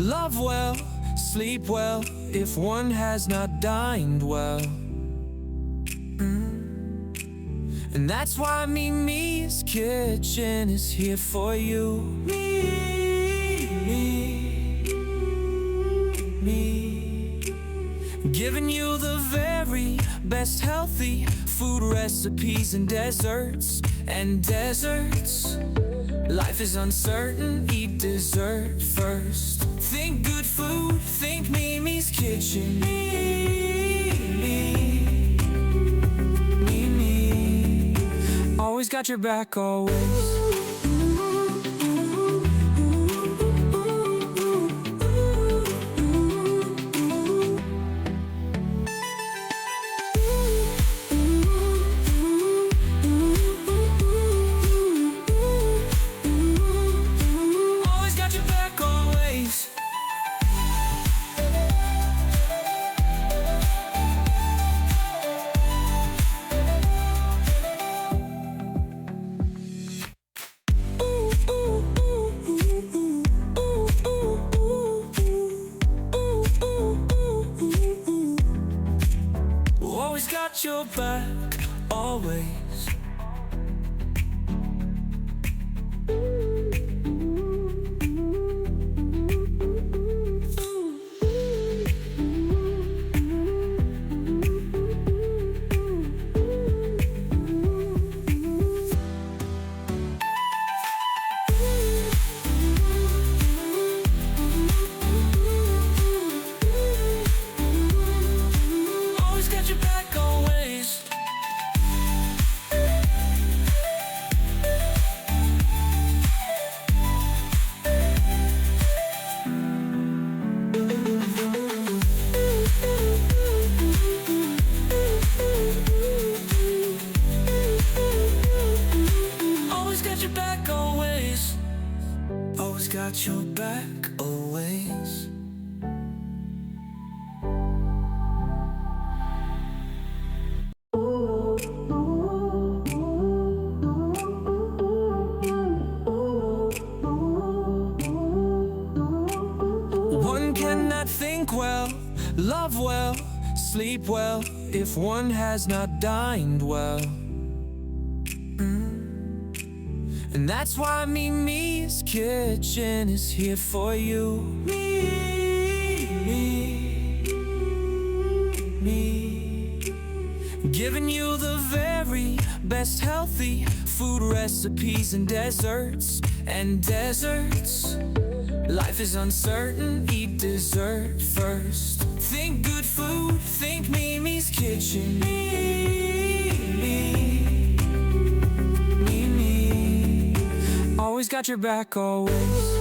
love well, sleep well, if one has not dined well. And that's why Mimi's Kitchen is here for you. Me, giving you the very best healthy food recipes and desserts. Life is uncertain, eat dessert first. Think good food, think Mimi's Kitchen. Always got your back, always. Always got your back, always. Always got your back, always. Always got your back, always. Always got your back, always. Always got your back, always. One cannot think well, love well, sleep well, if one has not dined well. And that's why Mimi's Kitchen is here for you. Giving you the very best healthy food recipes and desserts. Life is uncertain, eat dessert first. Think good food, think Mimi's Kitchen. Always got your back, always.